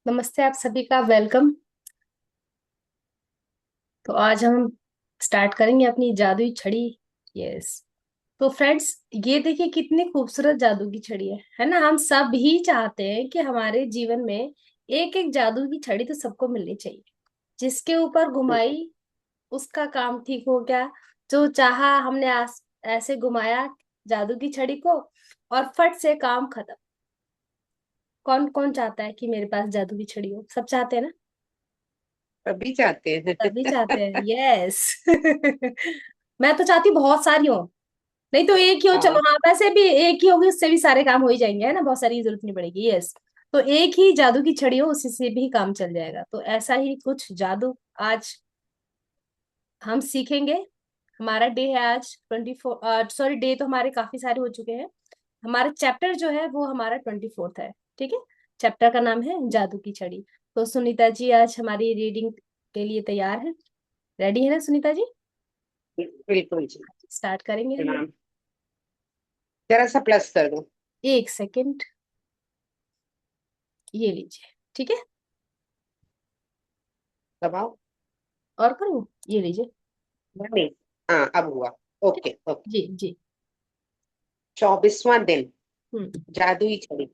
नमस्ते, आप सभी का वेलकम। तो आज हम स्टार्ट करेंगे अपनी जादुई छड़ी। यस। तो फ्रेंड्स, ये देखिए कितनी खूबसूरत जादू की छड़ी है ना। हम सब ही चाहते हैं कि हमारे जीवन में एक एक जादू की छड़ी तो सबको मिलनी चाहिए। जिसके ऊपर घुमाई उसका काम ठीक हो गया। जो चाहा हमने ऐसे घुमाया जादू की छड़ी को और फट से काम खत्म। कौन कौन चाहता है कि मेरे पास जादू की छड़ी हो? सब चाहते हैं ना। सभी चाहते सभी हैं। चाहते हैं, यस। मैं तो चाहती हूँ बहुत सारी हो। नहीं तो एक ही हो, चलो हाँ। हाँ, वैसे भी एक ही होगी, उससे भी सारे काम हो ही जाएंगे, है ना। बहुत सारी की जरूरत नहीं पड़ेगी, यस। तो एक ही जादू की छड़ी हो, उसी से भी काम चल जाएगा। तो ऐसा ही कुछ जादू आज हम सीखेंगे। हमारा डे है आज 24, सॉरी, डे तो हमारे काफी सारे हो चुके हैं। हमारा चैप्टर जो है वो हमारा 24th है। ठीक है। चैप्टर का नाम है जादू की छड़ी। तो सुनीता जी आज हमारी रीडिंग के लिए तैयार है। रेडी है ना सुनीता जी? बिल्कुल जी। स्टार्ट करेंगे हम लोग। प्रणाम। जरा सा प्लस कर दो। एक सेकेंड। ये लीजिए। ठीक है। दबाओ। और करूँ? ये लीजिए। नहीं। हाँ, अब हुआ। ठीक। Okay okay. जी जी। 24वां दिन। हम्म। जादुई छड़ी।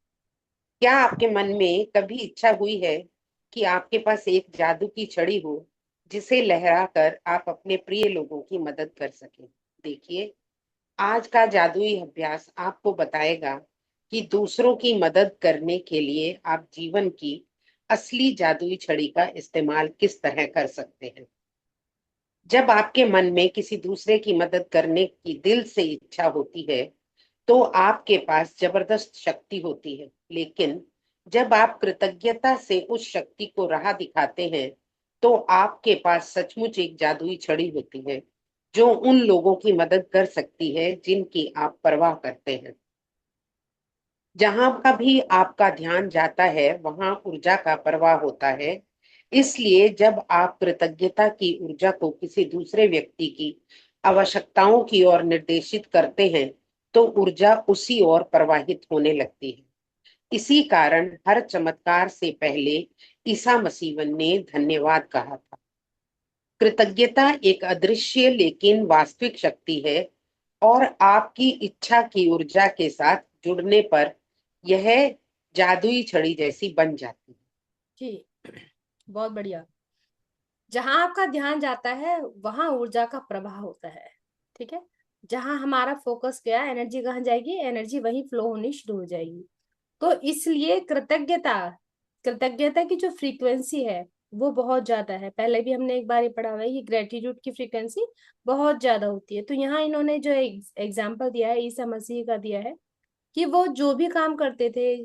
क्या आपके मन में कभी इच्छा हुई है कि आपके पास एक जादू की छड़ी हो जिसे लहरा कर आप अपने प्रिय लोगों की मदद कर सकें? देखिए, आज का जादुई अभ्यास आपको बताएगा कि दूसरों की मदद करने के लिए आप जीवन की असली जादुई छड़ी का इस्तेमाल किस तरह कर सकते हैं। जब आपके मन में किसी दूसरे की मदद करने की दिल से इच्छा होती है तो आपके पास जबरदस्त शक्ति होती है, लेकिन जब आप कृतज्ञता से उस शक्ति को राह दिखाते हैं तो आपके पास सचमुच एक जादुई छड़ी होती है जो उन लोगों की मदद कर सकती है जिनकी आप परवाह करते हैं। जहां का भी आपका ध्यान जाता है वहां ऊर्जा का प्रवाह होता है। इसलिए जब आप कृतज्ञता की ऊर्जा को किसी दूसरे व्यक्ति की आवश्यकताओं की ओर निर्देशित करते हैं तो ऊर्जा उसी ओर प्रवाहित होने लगती है। इसी कारण हर चमत्कार से पहले ईसा मसीह ने धन्यवाद कहा था। कृतज्ञता एक अदृश्य लेकिन वास्तविक शक्ति है और आपकी इच्छा की ऊर्जा के साथ जुड़ने पर यह जादुई छड़ी जैसी बन जाती है। जी। बहुत बढ़िया। जहां आपका ध्यान जाता है वहां ऊर्जा का प्रवाह होता है। ठीक है। जहां हमारा फोकस गया, एनर्जी कहाँ जाएगी? एनर्जी वहीं फ्लो होनी शुरू हो जाएगी। तो इसलिए कृतज्ञता, कृतज्ञता की जो फ्रीक्वेंसी है वो बहुत ज्यादा है। पहले भी हमने एक बार ये पढ़ा हुआ है कि ग्रेटिट्यूड की फ्रीक्वेंसी बहुत ज्यादा होती है। तो यहाँ इन्होंने जो एग्जाम्पल दिया है ईसा मसीह का दिया है कि वो जो भी काम करते थे,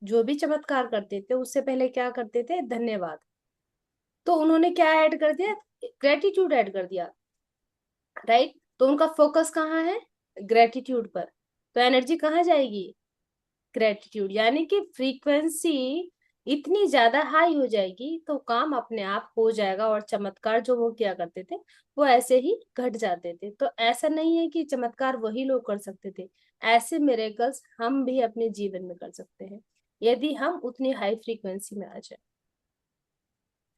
जो भी चमत्कार करते थे, उससे पहले क्या करते थे? धन्यवाद। तो उन्होंने क्या ऐड कर दिया? ग्रेटिट्यूड ऐड कर दिया। राइट। तो उनका फोकस कहाँ है? ग्रेटिट्यूड पर। तो एनर्जी कहाँ जाएगी? ग्रेटिट्यूड, यानी कि फ्रीक्वेंसी इतनी ज्यादा हाई हो जाएगी तो काम अपने आप हो जाएगा। और चमत्कार जो वो किया करते थे वो ऐसे ही घट जाते थे। तो ऐसा नहीं है कि चमत्कार वही लोग कर सकते थे। ऐसे मिरेकल्स हम भी अपने जीवन में कर सकते हैं यदि हम उतनी हाई फ्रीक्वेंसी में आ जाए,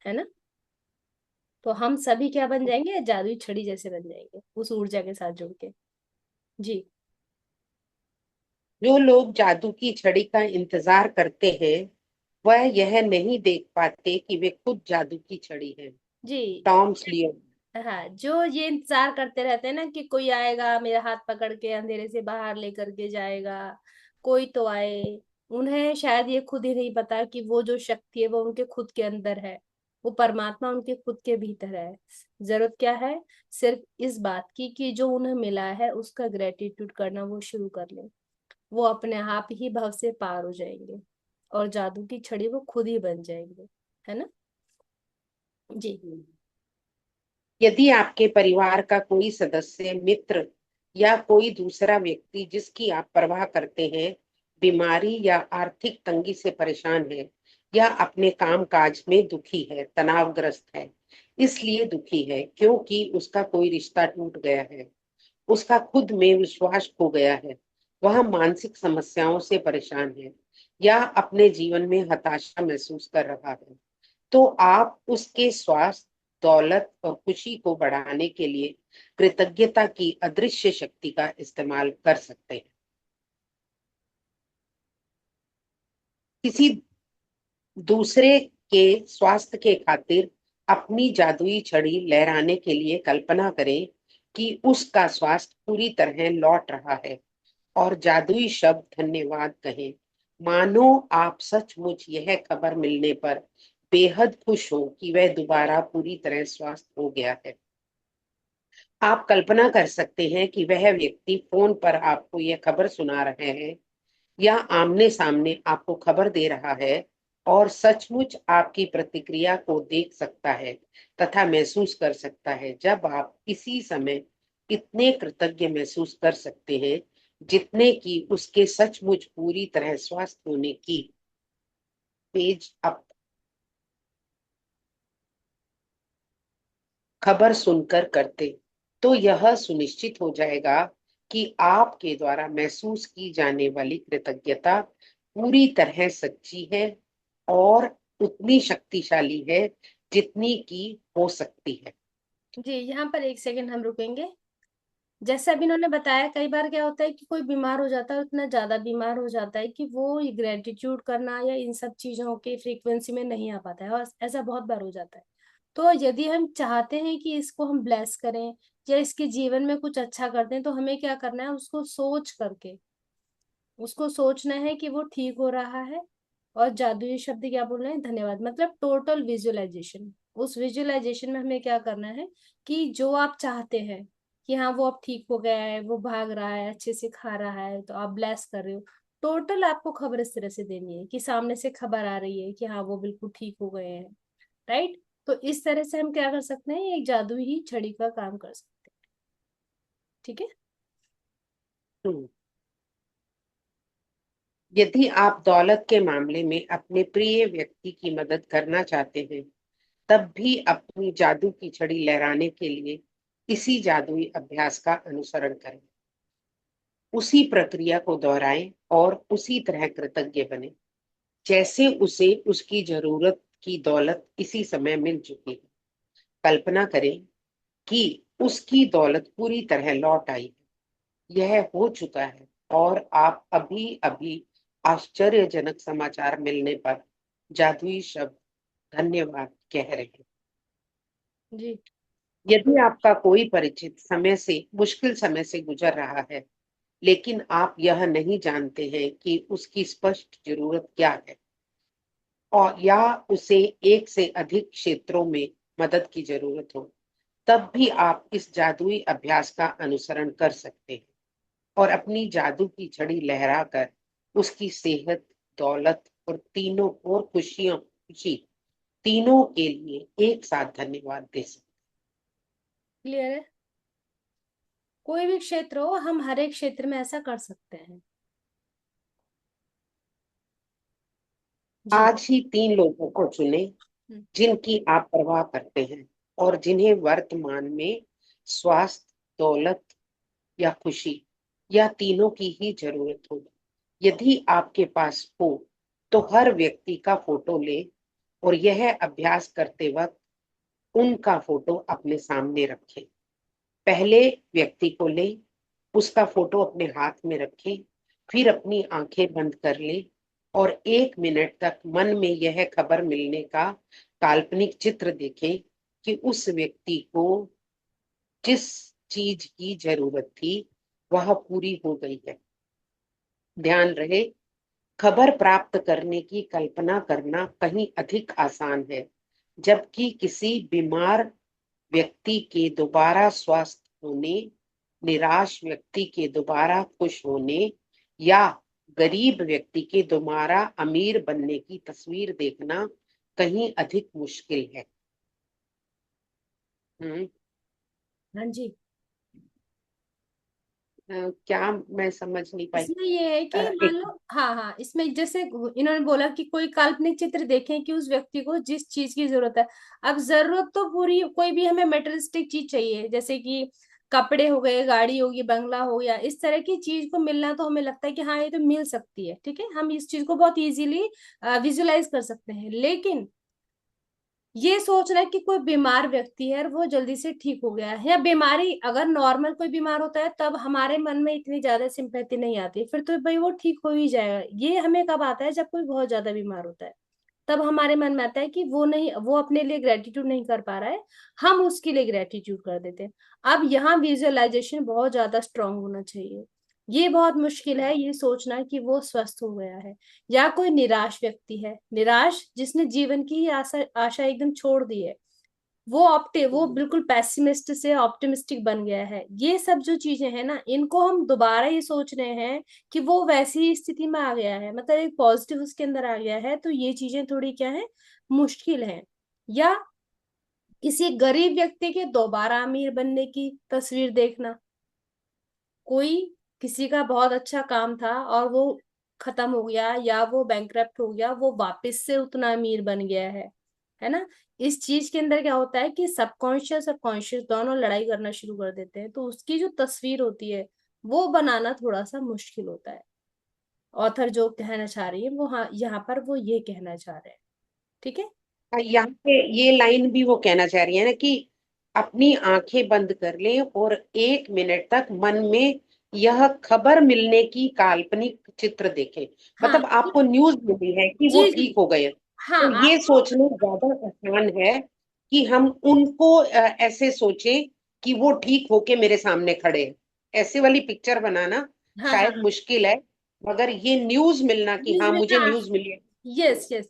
है ना। तो हम सभी क्या बन जाएंगे? जादुई छड़ी जैसे बन जाएंगे उस ऊर्जा के साथ जुड़ के। जी। जो लोग जादू की छड़ी का इंतजार करते हैं वह यह नहीं देख पाते कि वे खुद जादू की छड़ी है। जी। टॉम स्लियो। हाँ, जो ये इंतजार करते रहते हैं ना कि कोई आएगा मेरा हाथ पकड़ के अंधेरे से बाहर लेकर के जाएगा, कोई तो आए। उन्हें शायद ये खुद ही नहीं पता कि वो जो शक्ति है वो उनके खुद के अंदर है। वो परमात्मा उनके खुद के भीतर है। जरूरत क्या है? सिर्फ इस बात की कि जो उन्हें मिला है उसका ग्रेटिट्यूड करना वो शुरू कर ले। वो अपने आप ही भव से पार हो जाएंगे और जादू की छड़ी वो खुद ही बन जाएंगे, है ना। जी। यदि आपके परिवार का कोई सदस्य, मित्र या कोई दूसरा व्यक्ति जिसकी आप परवाह करते हैं बीमारी या आर्थिक तंगी से परेशान है या अपने काम काज में दुखी है, तनावग्रस्त है, इसलिए दुखी है क्योंकि उसका कोई रिश्ता टूट गया है, उसका खुद में विश्वास खो गया है, वह मानसिक समस्याओं से परेशान है या अपने जीवन में हताशा महसूस कर रहा है, तो आप उसके स्वास्थ्य, दौलत और खुशी को बढ़ाने के लिए कृतज्ञता की अदृश्य शक्ति का इस्तेमाल कर सकते हैं। किसी दूसरे के स्वास्थ्य के खातिर अपनी जादुई छड़ी लहराने के लिए कल्पना करें कि उसका स्वास्थ्य पूरी तरह लौट रहा है और जादुई शब्द धन्यवाद कहें, मानो आप सचमुच यह खबर मिलने पर बेहद खुश हो कि वह दोबारा पूरी तरह स्वस्थ हो गया है। आप कल्पना कर सकते हैं कि वह व्यक्ति फोन पर आपको यह खबर सुना रहे हैं या आमने सामने आपको खबर दे रहा है और सचमुच आपकी प्रतिक्रिया को देख सकता है तथा महसूस कर सकता है। जब आप इसी समय इतने कृतज्ञ महसूस कर सकते हैं जितने कि उसके सचमुच पूरी तरह स्वस्थ होने की पेज अप खबर सुनकर करते, तो यह सुनिश्चित हो जाएगा कि आपके द्वारा महसूस की जाने वाली कृतज्ञता पूरी तरह सच्ची है और उतनी शक्तिशाली है जितनी की हो सकती है। जी, यहाँ पर एक सेकंड हम रुकेंगे। जैसे अभी इन्होंने बताया, कई बार क्या होता है कि कोई बीमार हो जाता है, उतना ज्यादा बीमार हो जाता है कि वो ग्रेटिट्यूड करना या इन सब चीजों के फ्रीक्वेंसी में नहीं आ पाता है, और ऐसा बहुत बार हो जाता है। तो यदि हम चाहते हैं कि इसको हम ब्लेस करें या इसके जीवन में कुछ अच्छा करते हैं, तो हमें क्या करना है, उसको सोच करके, उसको सोचना है कि वो ठीक हो रहा है। और जादुई शब्द क्या बोल रहे हैं, धन्यवाद, मतलब टोटल विजुअलाइजेशन। उस विजुअलाइजेशन में हमें क्या करना है कि जो आप चाहते हैं कि हाँ वो अब ठीक हो गया है, वो भाग रहा है, अच्छे से खा रहा है, तो आप ब्लेस कर रहे हो। टोटल आपको खबर इस तरह से देनी है कि सामने से खबर आ रही है कि हाँ वो बिल्कुल ठीक हो गए हैं। राइट। तो इस तरह से हम क्या कर सकते हैं, एक जादुई ही छड़ी का काम कर सकते हैं। ठीक है। हम्म। यदि आप दौलत के मामले में अपने प्रिय व्यक्ति की मदद करना चाहते हैं, तब भी अपनी जादू की छड़ी लहराने के लिए इसी जादुई अभ्यास का अनुसरण करें। उसी प्रक्रिया को दोहराएं और उसी तरह कृतज्ञ बने जैसे उसे उसकी जरूरत की दौलत इसी समय मिल चुकी है। कल्पना करें कि उसकी दौलत पूरी तरह लौट आई है, यह हो चुका है और आप अभी अभी आश्चर्यजनक समाचार मिलने पर जादुई शब्द धन्यवाद कह रहे हैं। जी। यदि आपका कोई परिचित मुश्किल समय से गुजर रहा है, लेकिन आप यह नहीं जानते हैं कि उसकी स्पष्ट जरूरत क्या है, और या उसे एक से अधिक क्षेत्रों में मदद की जरूरत हो, तब भी आप इस जादुई अभ्यास का अनुसरण कर सकते हैं और अपनी जादू की छड़ी लहराकर उसकी सेहत, दौलत और खुशी तीनों के लिए एक साथ धन्यवाद दे सकते क्लियर है। कोई भी क्षेत्र हो, हम हर एक क्षेत्र में ऐसा कर सकते हैं। हैं। जी। आज ही 3 लोगों को चुने हम्म। जिनकी आप परवाह करते हैं और जिन्हें वर्तमान में स्वास्थ्य, दौलत या खुशी या तीनों की ही जरूरत हो। यदि आपके पास हो तो हर व्यक्ति का फोटो ले और यह अभ्यास करते वक्त उनका फोटो अपने सामने रखें। पहले व्यक्ति को ले, उसका फोटो अपने हाथ में रखें, फिर अपनी आंखें बंद कर ले और 1 मिनट तक मन में यह खबर मिलने का काल्पनिक चित्र देखें कि उस व्यक्ति को जिस चीज की जरूरत थी वह पूरी हो गई है। ध्यान रहे, खबर प्राप्त करने की कल्पना करना कहीं अधिक आसान है, जबकि किसी बीमार व्यक्ति के दोबारा स्वस्थ होने, निराश व्यक्ति के दोबारा खुश होने या गरीब व्यक्ति के दोबारा अमीर बनने की तस्वीर देखना कहीं अधिक मुश्किल है। हम्म। हाँ जी। क्या मैं समझ नहीं पाई? इसमें ये है कि मान एक लो, हाँ हाँ, इसमें जैसे इन्होंने बोला कि कोई काल्पनिक चित्र देखें कि उस व्यक्ति को जिस चीज की जरूरत है। अब जरूरत तो पूरी, कोई भी हमें मेटेरियलिस्टिक चीज चाहिए, जैसे कि कपड़े हो गए, गाड़ी होगी, बंगला हो गया, इस तरह की चीज को मिलना तो हमें लगता है कि हाँ ये तो मिल सकती है, ठीक है, हम इस चीज को बहुत इजीली विजुलाइज कर सकते हैं। लेकिन ये सोच रहा है कि कोई बीमार व्यक्ति है और वो जल्दी से ठीक हो गया है, या बीमारी अगर नॉर्मल कोई बीमार होता है तब हमारे मन में इतनी ज्यादा सिंपैथी नहीं आती, फिर तो भाई वो ठीक हो ही जाएगा। ये हमें कब आता है, जब कोई बहुत ज्यादा बीमार होता है, तब हमारे मन में आता है कि वो नहीं, वो अपने लिए ग्रेटिट्यूड नहीं कर पा रहा है, हम उसके लिए ग्रेटिट्यूड कर देते हैं। अब यहाँ विजुअलाइजेशन बहुत ज्यादा स्ट्रांग होना चाहिए। ये बहुत मुश्किल है ये सोचना कि वो स्वस्थ हो गया है। या कोई निराश व्यक्ति है, निराश जिसने जीवन की ही आशा आशा एकदम छोड़ दी है, वो बिल्कुल पैसिमिस्ट से ऑप्टिमिस्टिक बन गया है। ये सब जो चीजें हैं ना, इनको हम दोबारा ये सोच रहे हैं कि वो वैसी ही स्थिति में आ गया है, मतलब एक पॉजिटिव उसके अंदर आ गया है, तो ये चीजें थोड़ी क्या है, मुश्किल है। या किसी गरीब व्यक्ति के दोबारा अमीर बनने की तस्वीर देखना, कोई किसी का बहुत अच्छा काम था और वो खत्म हो गया, या वो बैंकरप्ट हो गया, वो वापस से उतना अमीर बन गया है ना। इस चीज के अंदर क्या होता है कि सबकॉन्शियस और कॉन्शियस दोनों लड़ाई करना शुरू कर देते हैं, तो उसकी जो तस्वीर होती है वो बनाना थोड़ा सा मुश्किल होता है। ऑथर जो कहना चाह रही है वो, हाँ यहाँ पर वो ये कहना चाह रहे हैं, ठीक है। यहाँ पे ये लाइन भी वो कहना चाह रही है ना कि अपनी आंखें बंद कर लें और 1 मिनट तक मन में यह खबर मिलने की काल्पनिक चित्र देखें। हाँ मतलब आपको न्यूज मिली है कि वो जी जी, ठीक हो गए, हाँ तो ये आपको, सोचना ज्यादा आसान है कि हम उनको ऐसे सोचें कि वो ठीक होके मेरे सामने खड़े हैं। ऐसे वाली पिक्चर बनाना हाँ हाँ, शायद मुश्किल है, मगर ये न्यूज मिलना कि न्यूज हाँ मुझे मिलना, न्यूज मिली है। Yes yes.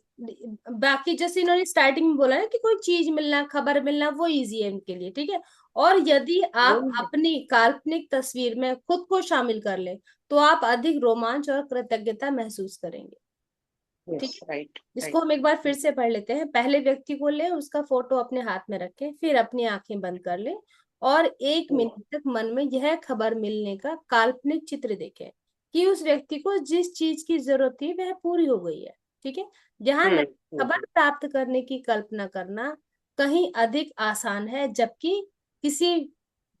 बाकी जैसे इन्होंने स्टार्टिंग में बोला ना कि कोई चीज मिलना, खबर मिलना, वो इजी है इनके लिए, ठीक है। और यदि आप अपनी काल्पनिक तस्वीर में खुद को शामिल कर ले, तो आप अधिक रोमांच और कृतज्ञता महसूस करेंगे, ठीक यस, है। राइट इसको राइट। हम एक बार फिर से पढ़ लेते हैं। पहले व्यक्ति को ले, उसका फोटो अपने हाथ में रखें, फिर अपनी आंखें बंद कर ले और 1 मिनट तक मन में यह खबर मिलने का काल्पनिक चित्र देखें कि उस व्यक्ति को जिस चीज की जरूरत थी वह पूरी हो गई है, ठीक है। जहां हम्म नई हम्म खबर प्राप्त करने की कल्पना करना कहीं अधिक आसान है, जबकि किसी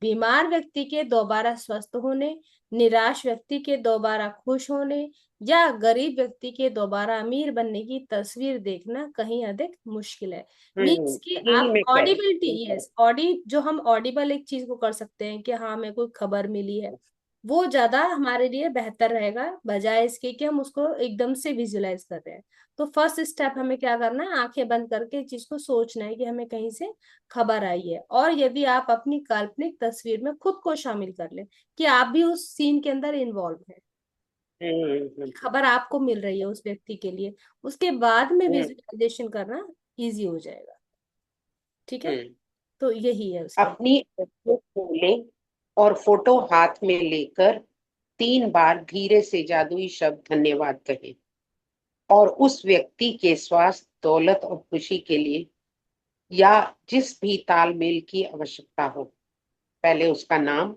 बीमार व्यक्ति के दोबारा स्वस्थ होने, निराश व्यक्ति के दोबारा खुश होने, या गरीब व्यक्ति के दोबारा अमीर बनने की तस्वीर देखना कहीं अधिक मुश्किल है। मीन्स कि यही आप मैं कह रही ऑडिबिलिटी, हूँ। यस ऑडी, जो हम ऑडिबल एक चीज को कर सकते हैं कि हाँ हमें कोई खबर मिली है, वो ज्यादा हमारे लिए बेहतर रहेगा, बजाय इसके कि हम उसको एकदम से विजुलाइज कर रहे हैं। तो फर्स्ट स्टेप हमें क्या करना है, आंखें बंद करके इस चीज को सोचना है कि हमें कहीं से खबर आई है। और यदि आप अपनी काल्पनिक तस्वीर में खुद को शामिल कर ले कि आप भी उस सीन के अंदर इन्वॉल्व है, हम्म। खबर आपको मिल रही है उस व्यक्ति के लिए, उसके बाद में हम्म विजुअलाइजेशन करना इजी हो जाएगा, ठीक है। हम्म। तो यही है उसके अंदर। अपनी आंखें खोलें और फोटो हाथ में लेकर 3 बार धीरे से जादुई शब्द धन्यवाद कहें, और उस व्यक्ति के स्वास्थ्य, दौलत और खुशी के लिए, या जिस भी तालमेल की आवश्यकता हो, पहले उसका नाम,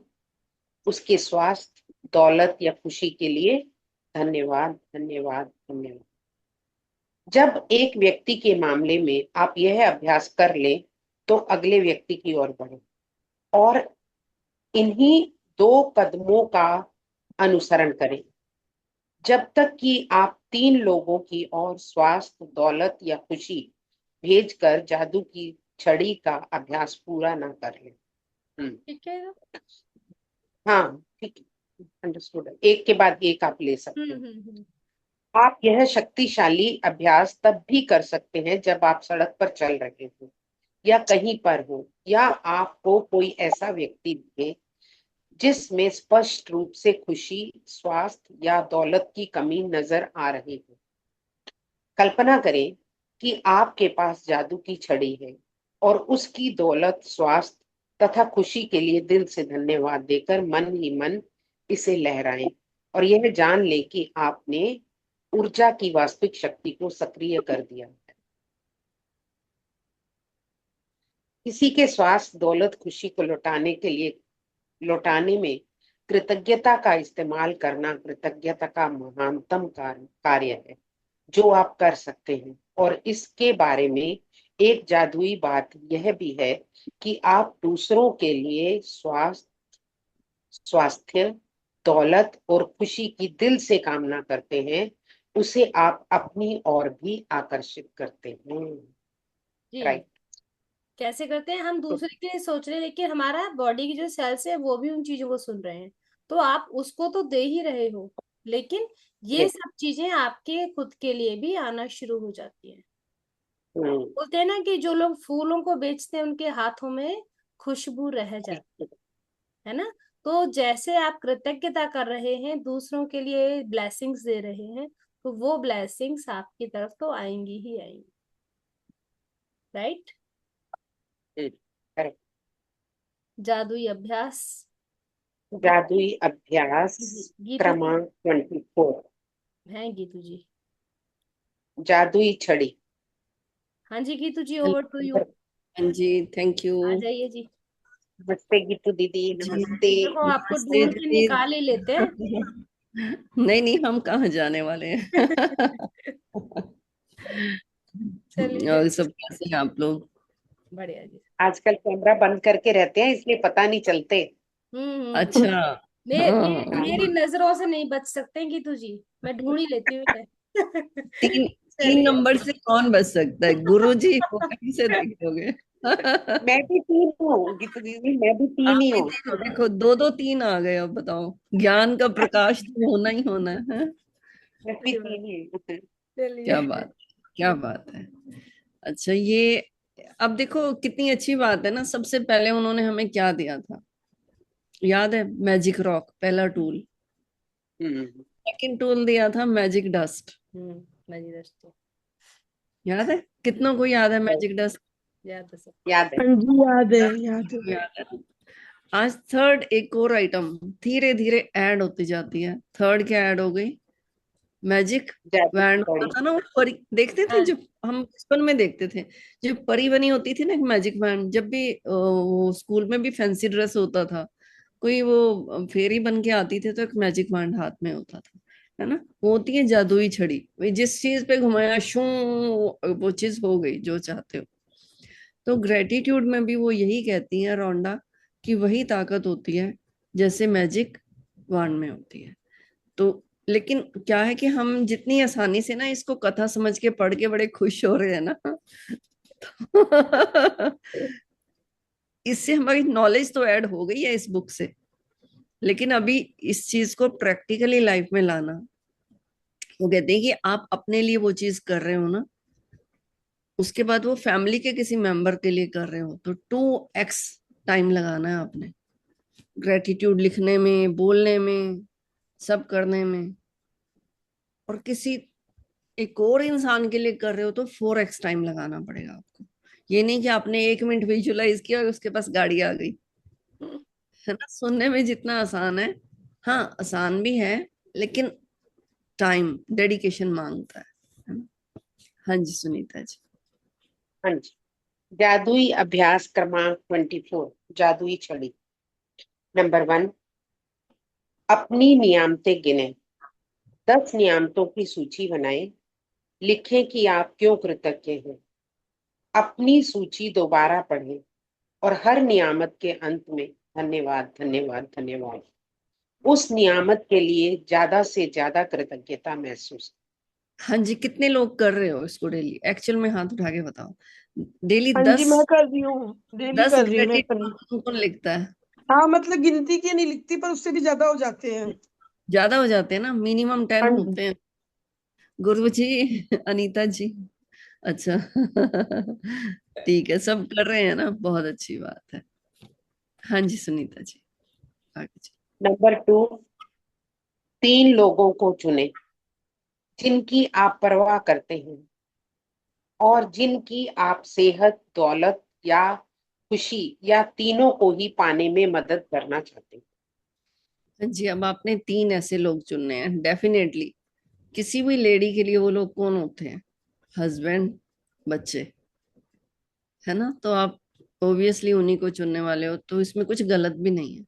उसके स्वास्थ्य, दौलत या खुशी के लिए धन्यवाद धन्यवाद धन्यवाद। जब एक व्यक्ति के मामले में आप यह अभ्यास कर लें, तो अगले व्यक्ति की ओर बढ़ें और इन्हीं 2 कदमों का अनुसरण करें जब तक कि आप 3 लोगों की ओर स्वास्थ्य, दौलत या खुशी भेजकर जादू की छड़ी का अभ्यास पूरा ना कर लें। ठीक है। हाँ, ठीक है, अंडरस्टूड। एक के बाद एक आप ले सकते हैं। हम्म। आप यह शक्तिशाली अभ्यास तब भी कर सकते हैं जब आप सड़क पर चल रहे हो या कहीं पर हो, या आपको कोई ऐसा व्यक्ति दिखे जिसमें स्पष्ट रूप से खुशी, स्वास्थ्य या दौलत की कमी नजर आ रही हो। कल्पना करें कि आपके पास जादू की छड़ी है और उसकी दौलत, स्वास्थ्य तथा खुशी के लिए दिल से धन्यवाद देकर मन ही मन इसे लहराएं और यह जान लें कि आपने ऊर्जा की वास्तविक शक्ति को सक्रिय कर दिया है। किसी के स्वास्थ्य, दौलत, खुशी को लौटाने में कृतज्ञता का इस्तेमाल करना कृतज्ञता का महानतम कार्य है जो आप कर सकते हैं। और इसके बारे में एक जादुई बात यह भी है कि आप दूसरों के लिए स्वास्थ्य, स्वास्थ्य, दौलत और खुशी की दिल से कामना करते हैं, उसे आप अपनी ओर भी आकर्षित करते हैं। जी। राइट। कैसे करते हैं? हम दूसरे के सोच रहे हैं, लेकिन हमारा बॉडी की जो सेल्स है वो भी उन चीजों को सुन रहे हैं। तो आप उसको तो दे ही रहे हो, लेकिन ये यस। सब चीजें आपके खुद के लिए भी आना शुरू हो जाती हैं। हम्म। बोलते हैं ना कि जो लोग फूलों को बेचते हैं उनके हाथों में खुशबू रह जाती है ना। तो जैसे आप कृतज्ञता कर रहे हैं, दूसरों के लिए ब्लेसिंग्स दे रहे हैं, तो वो ब्लेसिंग्स आपकी तरफ तो आएंगी ही आएंगी। राइट। करेक्ट। जादुई अभ्यास। जादुई अभ्यास गीतू जी क्रमांक 24। हैं, गीतू जी। जादुई छड़ी। हाँ जी गीतू जी, ओवर टू यू। नंबर। हाँ जी, थैंक यू। आ जाइए जी। नमस्ते गीतू दीदी, जी, नमस्ते। देखो आपको नमस्ते ढूंढ के जी। निकाल ही लेते हैं। नहीं नहीं, हम कहाँ जाने वाले हैं। चलिए। और सब कैसे हैं आप लोग? बढ़िया जी। आजकल कैमरा बंद करके रहते हैं, इसलिए पता नहीं चलते। हम्म। अच्छा। हाँ, मेरी नजरों से नहीं बच सकते गीतू जी, मैं ढूंढ ही लेती हूँ इन्हें। तीन तीन चलिए। नंबर से कौन बच सकता है? गुरु जी को कहीं से देखोगे? मैं भी तीन हूँ गीतू दीदी, मैं भी तीन आप ही भी हूँ। तीन हो, देखो दो दो तीन आ गए। अब बताओ, ज्ञान का प्रकाश तो होना ही होना है। मैं भी सही बात। तीन ही हूँ। क्या चलिए। बात, क्या बात है। अच्छा, ये अब देखो कितनी अच्छी बात है ना। सबसे पहले उन्होंने हमें क्या दिया था, याद है? मैजिक रॉक पहला टूल। हम्म। सेकंड टूल दिया था मैजिक डस्ट। मजी दोस्तों। याद है? कितनों को याद है मैजिक डस्ट? याद है सब। याद है। हाँ जी, याद है, याद है। याद है ना? आज थर्ड एक और आइटम धीरे धीरे ऐड होती जाती है। थर्ड क्या ऐड हो गई? मैजिक जादुई वैंड होता छड़ी। था ना, वो परी देखते थे हाँ। जब हम बचपन में देखते थे। जो परी बनी होती थी ना, एक मैजिक वैंड, जब भी वो स्कूल में भी फैंसी ड्रेस होता था, कोई वो फेरी बन के आती थी तो एक मैजिक वैंड हाथ में होता था, है ना? वो होती है जादुई छड़ी। वही जिस चीज पे घुमाया शू, वो चीज हो गई जो चाहते हो। तो ग्रेटिट्यूड में भी वो यही कहती है रोंडा, कि वही ताकत होती है जैसे मैजिक वॉन्ड में होती है। तो लेकिन क्या है कि हम जितनी आसानी से ना इसको कथा समझ के पढ़ के बड़े खुश हो रहे हैं ना, इससे हमारी नॉलेज तो ऐड हो गई है इस बुक से, लेकिन अभी इस चीज को प्रैक्टिकली लाइफ में लाना, वो कहते हैं कि आप अपने लिए वो चीज कर रहे हो ना, उसके बाद वो फैमिली के किसी मेंबर के लिए कर रहे हो, तो 2x टाइम लगाना है आपने, ग्रेटिट्यूड लिखने में, बोलने में, सब करने में। और किसी एक और इंसान के लिए कर रहे हो तो 4x टाइम लगाना पड़ेगा आपको। ये नहीं कि आपने 1 मिनट विजुलाइज किया और उसके पास गाड़ी आ गई, है ना? सुनने में जितना आसान है, हाँ आसान भी है, लेकिन टाइम डेडिकेशन मांगता है ना? हाँ जी सुनीता जी। हाँ जी। जादुई अभ्यास क्रमांक 24, जादुई छड़ी। नंबर 1, अपनी नियामतें गिने। 10 नियामतों की सूची बनाएं। लिखें कि आप क्यों कृतज्ञ हैं। अपनी सूची दोबारा पढ़ें और हर नियामत के अंत में धन्यवाद धन्यवाद धन्यवाद उस नियामत के लिए ज्यादा से ज्यादा कृतज्ञता महसूस। हाँ जी, कितने लोग कर रहे हो इसको डेली? एक्चुअल में हाथ उठा के बताओ। डेली हाँ जी, दस मैं कर रही हूँ, डेली दस कर रही हूँ मैं ग्रेटिट्यूड अपनी। कौन कौन लिखता है? हाँ, मतलब गिनती के नहीं लिखती, पर उससे भी ज्यादा हो जाते हैं। ज्यादा हो जाते हैं ना, मिनिमम 10 हाँ जी। होते हैं। गुरु जी, अनीता जी, अच्छा। ठीक है, सब कर रहे हैं ना, बहुत अच्छी बात है। हाँ जी सुनीता जी, आगे जी। नंबर 2, 3 लोगों को चुने जिनकी आप परवाह करते हैं और जिनकी आप सेहत, दौलत या खुशी या तीनों को ही पाने में मदद करना चाहते हैं। हाँ जी, अब आपने 3 ऐसे लोग चुनने हैं डेफिनेटली। किसी भी लेडी के लिए वो लोग कौन होते हैं? हस्बैंड, बच्चे, है ना? तो आप ऑब्वियसली उन्हीं को चुनने वाले हो, तो इसमें कुछ गलत भी नहीं है।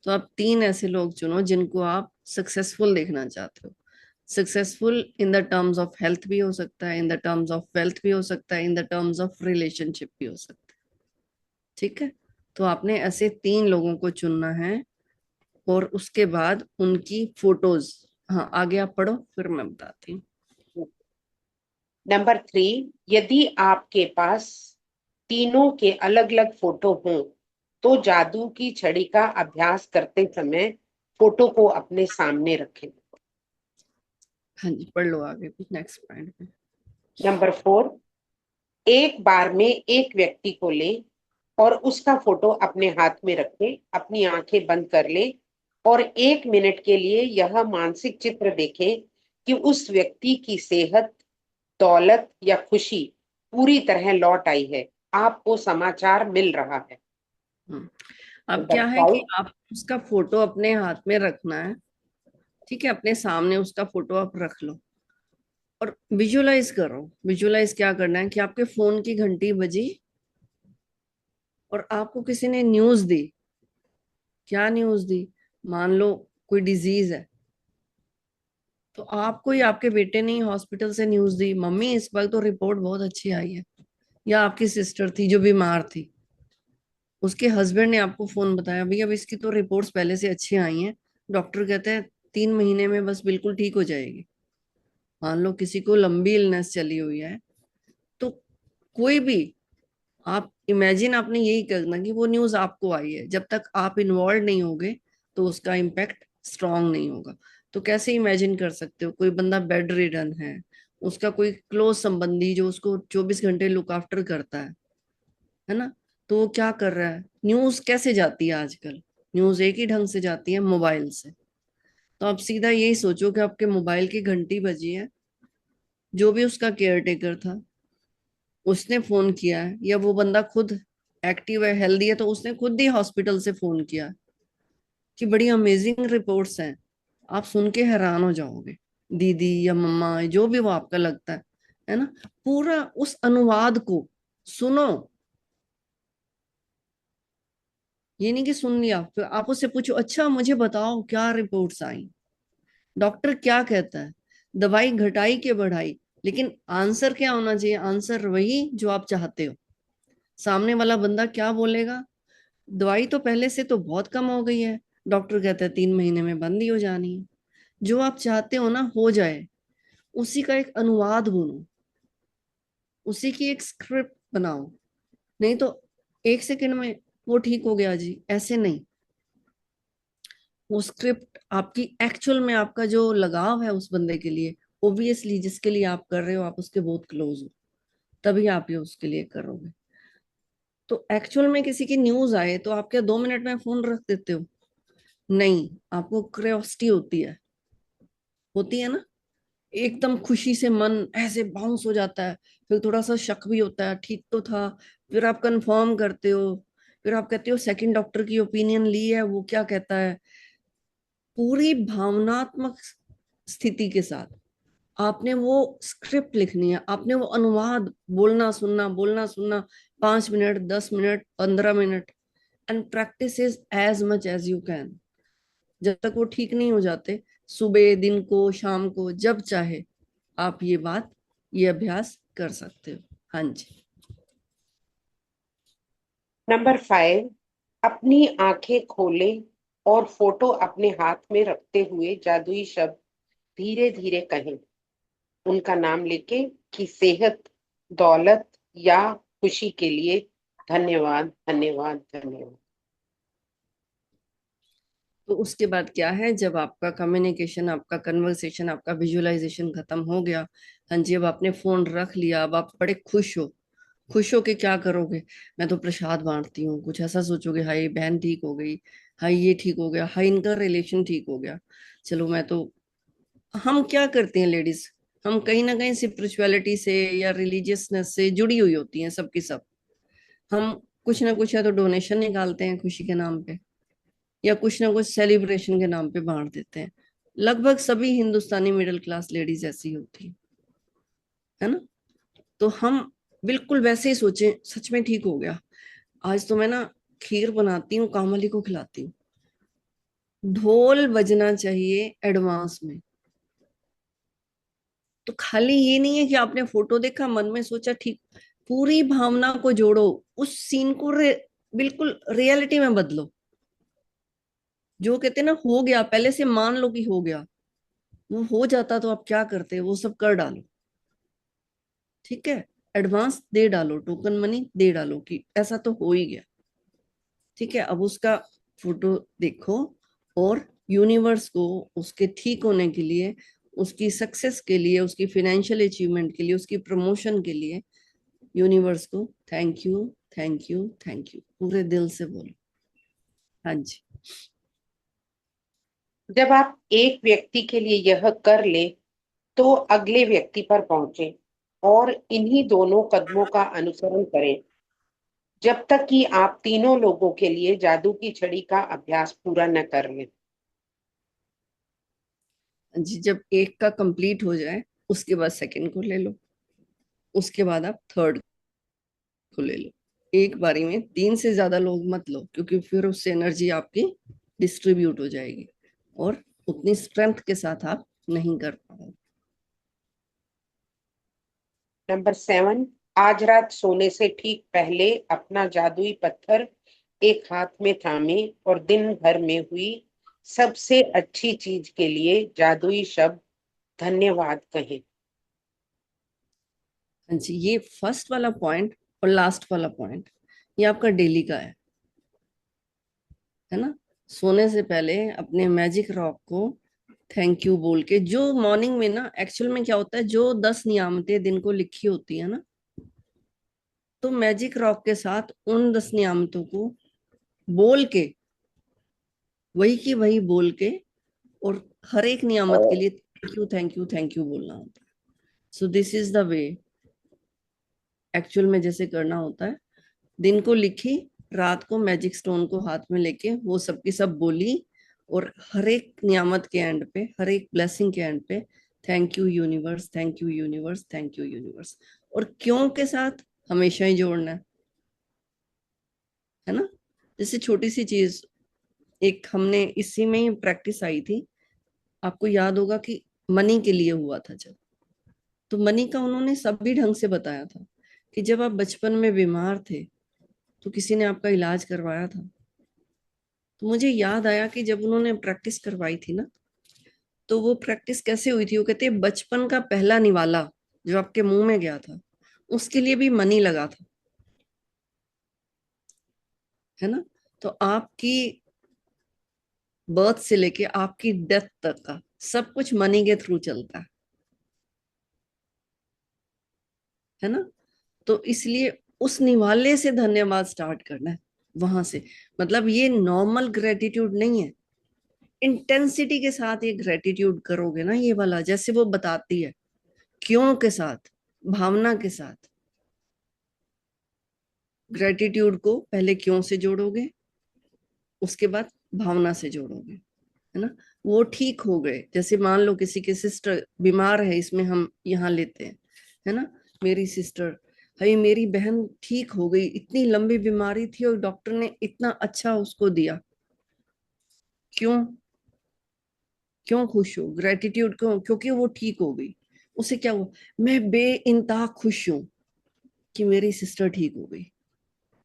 तो आप 3 ऐसे लोग चुनो जिनको आप सक्सेसफुल देखना चाहते हो। Successful in the terms of health भी हो सकता है, in the terms of wealth भी हो सकता है, in the terms of relationship भी हो सकता है। ठीक है? तो आपने ऐसे 3 लोगों को चुनना है और उसके बाद उनकी फोटोज। हाँ, आगे आप पढ़ो, फिर मैं बताती हूँ। नंबर 3, यदि आपके पास तीनों के अलग अलग फोटो हों तो जादू की छड़ी का अभ्यास करते समय फोटो को अपने सामने रखें। हाँ जी, पढ़ लो आगे भी, नेक्स्ट पॉइंट पे। नंबर 4, एक बार में एक व्यक्ति को ले और उसका फोटो अपने हाथ में रखे, अपनी आंखें बंद कर ले और 1 मिनट के लिए यह मानसिक चित्र देखे कि उस व्यक्ति की सेहत, दौलत या खुशी पूरी तरह लौट आई है, आपको समाचार मिल रहा है। हम्म। अब नंबर क्या है कि 5, आप उसका फोटो अपने हाथ में रखना है, ठीक है, अपने सामने उसका फोटो आप रख लो और विजुअलाइज करो। विजुअलाइज क्या करना है कि आपके फोन की घंटी बजी और आपको किसी ने न्यूज दी। क्या न्यूज दी? मान लो कोई डिजीज है, तो आपको या आपके बेटे ने हॉस्पिटल से न्यूज दी, मम्मी इस बार तो रिपोर्ट बहुत अच्छी आई है। या आपकी सिस्टर थी जो बीमार थी, उसके हस्बैंड ने आपको फोन बताया, भैया अब इसकी तो रिपोर्ट्स पहले से अच्छी आई हैं, डॉक्टर कहते हैं 3 महीने में बस बिल्कुल ठीक हो जाएगी। मान लो किसी को लंबी इलनेस चली हुई है, तो कोई भी, आप इमेजिन, आपने यही करना कि वो न्यूज आपको आई है, जब तक आप इन्वॉल्व नहीं होगे तो उसका इम्पैक्ट स्ट्रांग नहीं होगा। तो कैसे इमेजिन कर सकते हो, कोई बंदा बेड रिडन है, उसका कोई क्लोज संबंधी जो उसको 24 घंटे लुक आफ्टर करता है ना, तो वो क्या कर रहा है? न्यूज कैसे जाती है आजकल? न्यूज एक ही ढंग से जाती है, मोबाइल से। तो आप सीधा यही सोचो कि आपके मोबाइल की घंटी बजी है, जो भी उसका केयर टेकर था उसने फोन किया है, या वो बंदा खुद एक्टिव है, हेल्दी है, तो उसने खुद ही हॉस्पिटल से फोन किया कि बड़ी अमेजिंग रिपोर्ट्स हैं। आप सुन के हैरान हो जाओगे, दीदी या मम्मा जो भी वो आपका लगता है ना, पूरा उस अनुवाद को सुनो। ये नहीं कि सुन लिया फिर आप उससे पूछो, अच्छा मुझे बताओ क्या रिपोर्ट्स आई, डॉक्टर क्या कहता है, दवाई घटाई के बढ़ाई, लेकिन आंसर क्या होना चाहिए? आंसर वही जो आप चाहते हो। सामने वाला बंदा क्या बोलेगा? दवाई तो पहले से तो बहुत कम हो गई है, डॉक्टर कहता है 3 महीने में बंद ही हो जानी है। जो आप चाहते हो ना हो जाए, उसी का एक अनुवाद बोलो, उसी की एक स्क्रिप्ट बनाओ। नहीं तो 1 सेकंड में वो ठीक हो गया जी, ऐसे नहीं। वो स्क्रिप्ट आपकी एक्चुअल में, आपका जो लगाव है उस बंदे के लिए, ओब्वियसली जिसके लिए आप कर रहे हो, आप उसके बहुत क्लोज हो, तभी आप ये उसके लिए करोगे। तो एक्चुअल में किसी की न्यूज आए तो आप क्या 2 मिनट में फोन रख देते हो? नहीं, आपको क्यूरियोसिटी होती है ना, एकदम खुशी से मन ऐसे बाउंस हो जाता है, फिर थोड़ा सा शक भी होता है, ठीक तो था, फिर आप कंफर्म करते हो, फिर आप कहते हो सेकंड डॉक्टर की ओपिनियन ली है, वो क्या कहता है। पूरी भावनात्मक स्थिति के साथ आपने वो स्क्रिप्ट लिखनी है, आपने वो अनुवाद बोलना सुनना 5 minute, 10 minute, 15 minute, and practice is as much as you can. जब तक वो ठीक नहीं हो जाते, सुबह, दिन को, शाम को, जब चाहे आप ये अभ्यास कर सकते हो। हाँ जी। नंबर 5, अपनी आंखें खोलें और फोटो अपने हाथ में रखते हुए जादुई शब्द धीरे धीरे कहें, उनका नाम लेके, कि सेहत, दौलत या खुशी के लिए धन्यवाद, धन्यवाद, धन्यवाद। तो उसके बाद क्या है, जब आपका कम्युनिकेशन, आपका कन्वर्सेशन, आपका विजुअलाइजेशन खत्म हो गया, हाँ जी, अब आपने फोन रख लिया, अब आप बड़े खुश हो। खुश हो के क्या करोगे? मैं तो प्रसाद बांटती हूँ, कुछ ऐसा सोचोगे, हाय बहन ठीक हो गई, हाय ये ठीक हो गया, हाय इनका रिलेशन ठीक हो गया। चलो मैं तो, हम क्या करते हैं लेडीज, हम कहीं ना कहीं स्पिरिचुअलिटी से या रिलीजियसनेस से जुड़ी हुई होती हैं सबकी सब। हम कुछ ना कुछ या तो डोनेशन निकालते हैं खुशी के नाम पे, या कुछ ना कुछ सेलिब्रेशन के नाम पे बांट देते हैं। लगभग सभी हिंदुस्तानी मिडिल क्लास लेडीज ऐसी होती है ना। तो हम बिल्कुल वैसे ही सोचें, सच में ठीक हो गया, आज तो मैं ना खीर बनाती हूँ, कामली को खिलाती हूँ। ढोल बजना चाहिए एडवांस में। तो खाली ये नहीं है कि आपने फोटो देखा, मन में सोचा, ठीक, पूरी भावना को जोड़ो, उस सीन को बिल्कुल रियलिटी में बदलो। जो कहते हैं ना हो गया, पहले से मान लो कि हो गया, वो हो जाता तो आप क्या करते, वो सब कर डालो। ठीक है, एडवांस दे डालो, टोकन मनी दे डालो कि ऐसा तो हो ही गया। ठीक है, अब उसका फोटो देखो और यूनिवर्स को उसके ठीक होने के लिए, उसकी सक्सेस के लिए, उसकी फाइनेंशियल अचीवमेंट के लिए, उसकी प्रमोशन के लिए यूनिवर्स को thank you, thank you, thank you पूरे दिल से बोलो। हाँ जी। जब आप एक व्यक्ति के लिए यह कर ले तो अगले व्यक्ति पर पहुंचे और इन्हीं दोनों कदमों का अनुसरण करें जब तक कि आप तीनों लोगों के लिए जादू की छड़ी का अभ्यास पूरा न कर लें। हाँ जी, जब एक का कंप्लीट हो जाए उसके बाद सेकंड को ले लो, उसके बाद आप थर्ड को ले लो। एक बारी में 3 से ज्यादा लोग मत लो, क्योंकि फिर उससे एनर्जी आपकी डिस्ट्रीब्यूट हो जाएगी और उतनी स्ट्रेंथ के साथ आप नहीं कर पाओगे। नंबर 7, आज रात सोने से ठीक पहले अपना जादुई पत्थर एक हाथ में थामे और दिन भर में हुई सबसे अच्छी चीज के लिए जादुई शब्द धन्यवाद कहें। हाँ जी, ये फर्स्ट वाला पॉइंट और लास्ट वाला पॉइंट ये आपका डेली का है ना। सोने से पहले अपने मैजिक रॉक को थैंक यू बोल के, जो मॉर्निंग में ना एक्चुअल में क्या होता है, जो 10 नियामतें दिन को लिखी होती है ना, तो मैजिक रॉक के साथ उन 10 नियामतों को बोल के, वही की वही बोल के, और हर एक नियामत के लिए thank you, thank you, thank you बोलना होता है। So this is the way actual में जैसे करना होता है। दिन को लिखी, रात को मैजिक स्टोन को हाथ में लेके वो सबकी सब बोली, और हर एक नियामत के एंड पे, हर एक ब्लेसिंग के एंड पे thank you universe, thank you universe, thank you universe, और क्यों के साथ हमेशा ही जोड़ना है ना। जैसे छोटी सी चीज, एक हमने इसी में ही प्रैक्टिस आई थी, आपको याद होगा कि मनी के लिए हुआ था जब, तो मनी का उन्होंने सभी ढंग से बताया था कि जब आप बचपन में बीमार थे तो किसी ने आपका इलाज करवाया था। तो मुझे याद आया कि जब उन्होंने प्रैक्टिस करवाई थी ना, तो वो प्रैक्टिस कैसे हुई थी, वो कहते हैं बचपन का पहला निवाला जो आपके मुंह में गया था उसके लिए भी मनी लगा था, है ना। तो आपकी बर्थ से लेके आपकी डेथ तक का सब कुछ मनी के थ्रू चलता है ना। तो इसलिए उस निवाले से धन्यवाद स्टार्ट करना है, वहां से। मतलब ये नॉर्मल ग्रेटिट्यूड नहीं है, इंटेंसिटी के साथ ये ग्रेटिट्यूड करोगे ना, ये वाला जैसे वो बताती है, क्यों के साथ, भावना के साथ। ग्रेटिट्यूड को पहले क्यों से जोड़ोगे, उसके बाद भावना से जोड़ोगे, है ना। वो ठीक हो गए, जैसे मान लो किसी के सिस्टर बीमार है, इसमें हम यहाँ लेते हैं, है ना। मेरी सिस्टर, भाई मेरी बहन ठीक हो गई, इतनी लंबी बीमारी थी और डॉक्टर ने इतना अच्छा उसको दिया, क्यों, क्यों खुश हो, ग्रेटिट्यूड क्यों, क्योंकि वो ठीक हो गई। उसे क्या हुआ, मैं बेइंतहा खुश हूं कि मेरी सिस्टर ठीक हो गई,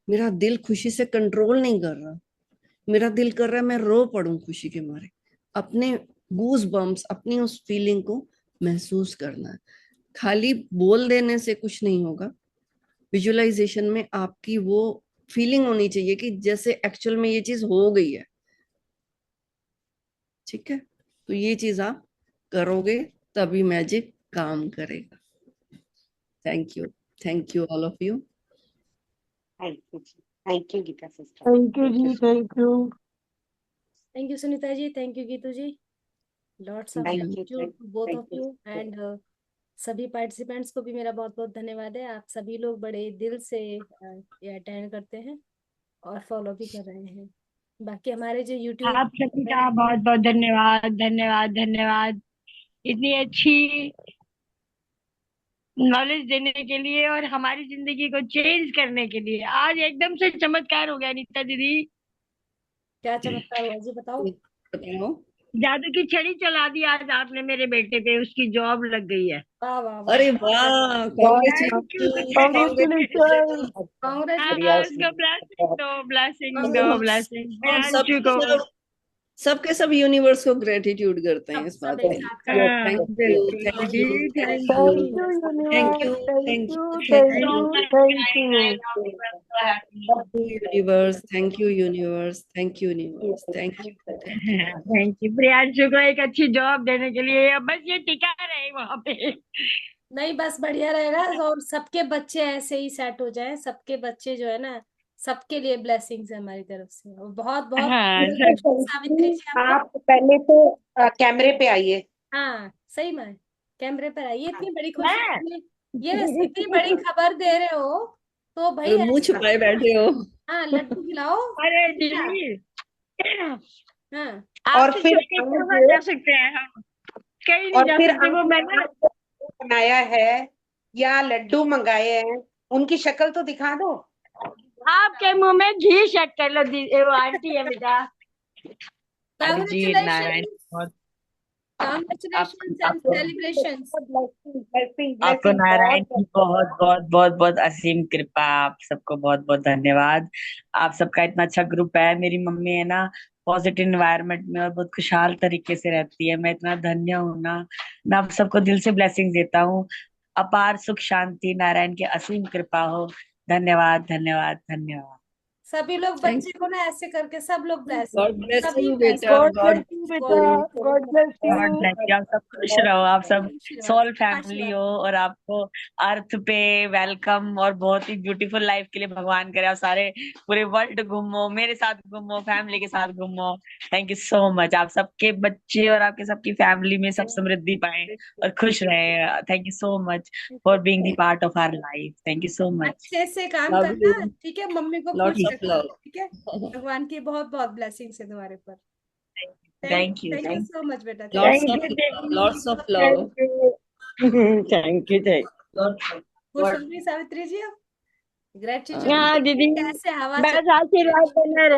मेरा दिल खुशी से कंट्रोल नहीं कर रहा, मेरा दिल कर रहा है मैं रो पड़ूं खुशी के मारे। अपने गूज बम्प्स, अपनी उस फीलिंग को महसूस करना है। खाली बोल देने से कुछ नहीं होगा, विजुअलाइजेशन में आपकी वो फीलिंग होनी चाहिए कि जैसे एक्चुअल में ये चीज हो गई है। ठीक है, तो ये चीज आप करोगे तभी मैजिक काम करेगा। Thank you, thank you all of you. Thank you Geeta sister. Thank you thank you. जी, thank you. Thank you Sunita ji, thank you Geetu ji, lots of thank you. Gratitude both of thank you. You. And सभी participants को भी मेरा बहुत बहुत धन्यवाद है, आप सभी लोग बड़े दिल से ये अटेंड करते हैं और फॉलो भी कर रहे हैं। बाकी हमारे जो यूट्यूब आप सभी है, का बहुत बहुत धन्यवाद, धन्यवाद, धन्यवाद। इतनी अच्छी नॉलेज देने के लिए और हमारी जिंदगी को चेंज करने के लिए। आज एकदम से चमत्कार हो गया नीता दीदी। क्या चमत्कार हुआ जी, बताओ। बताओ। जादू की छड़ी चला दी आज आपने मेरे बेटे पे, उसकी जॉब लग गई है। वाह वाह वाह, अरे वाह, थैंक यू। कॉन्ग्रेचुलेशन। कांग्रेचुलेशन। बढ़िया उसको ब्लेसिंग दो, ब्लेसिंग दो, कांग्रेचुलेशन। ब्लेसिंग और प्रियांशु सबसे को। जब सबके सब यूनिवर्स को ग्रेटिट्यूड करते हैं सब इस सब बात एक पे। साथ कर हाँ, थैंक बिल्कुल यू, जी, thank thank you, you thank thank you, you thank universe, you, thank thank you, you, thank thank so you, much thank guys. I you. love you. I'm so happy. Universe, thank you universe, thank you universe, thank you, thank you. Thank you Priyanshu को एक अच्छी job देने के लिए, अब बस ये टिका रहे वहां पे। नहीं, बस बढ़िया रहेगा। और सबके बच्चे ऐसे ही सेट हो जाएं, सबके बच्चे जो है ना, सबके लिए ब्लेसिंग्स है हमारी तरफ से। और बहुत बहुत हाँ सब। सावित्री जी आपको। आप पहले तो कैमरे पे आइए। हाँ सही में, कैमरे पर आइए। इतनी बड़ी खुशी, मैं ये इतनी बड़ी खबर दे रहे हो तो भाई मुंह ऐसे, छुपाए बैठे हो। हाँ लड्डू खिलाओ। अरे क्या? दीदी, हाँ और आपसे फिर चल के कहाँ जा सकते हैं हम? कहीं नहीं और जा फिर सकते। वो मैंने आज जो बनाया है या लड्डू मंगाए हैं, उनकी शक्ल तो दिखा दो। आपके मुंह में घी शक्कर लो दीदी, वो आंटी है बेटा। अरे जी नारायण, कांग्रेचुलेशन, बहुत आप, कांग्रेचुलेशन एंड आपको सेलिब्रेशंस। ब्लेसिंग ब्लेसिंग आपको ब्लेसिंग नारायण बहुत की बहुत बहुत बहुत बहुत असीम कृपा। आप सबको बहुत बहुत धन्यवाद। आप सबका इतना अच्छा ग्रुप है। मेरी मम्मी है ना, पॉजिटिव एनवायरनमेंट में और बहुत खुशहाल तरीके से रहती है। मैं इतना धन्य हूँ ना। मैं आप सबको दिल से ब्लेसिंग देता हूँ। अपार सुख शांति नारायण की असीम कृपा हो। धन्यवाद धन्यवाद धन्यवाद। सभी लोग थैंक बच्चे को ना ऐसे करके सब लोग ब्लेस गॉड करो, ब्लेस सभी यू ब्लेस बेटा, गॉड करो। गॉड ब्लेस यू ब्लेस बेटा, God you. God bless God you. Bless you. आप सब खुश रहो। आप सब आशीर्वाद, सोल फैमिली आशीर्वाद। हो और आपको अर्थ पे वेलकम और बहुत ही ब्यूटीफुल लाइफ के लिए भगवान करे आप सारे पूरे वर्ल्ड घूमो, मेरे साथ घूमो, फैमिली के साथ घूमो। Thank you so much. आप सबके बच्चे और आपके सबकी फैमिली में सब समृद्धि पाए और खुश रहे। Thank you so much for being the part of our life. Thank you so much. अच्छे से काम लव करना, यू, ठीक है? मम्मी को खुश लॉट्स ऑफ रखना, लव। ठीक है? भगवान की बहुत बहुत ब्लेसिंग्स है तुम्हारे पर। Thank you thank you thank so much बेटा, thank lots thank of, you, lots of love. Thank you, thank you, thank. खुश हो गई सावित्री जी अब? ग्रेटिट्यूड हाँ दीदी, कैसे हवा चल बस आशीर्वाद देना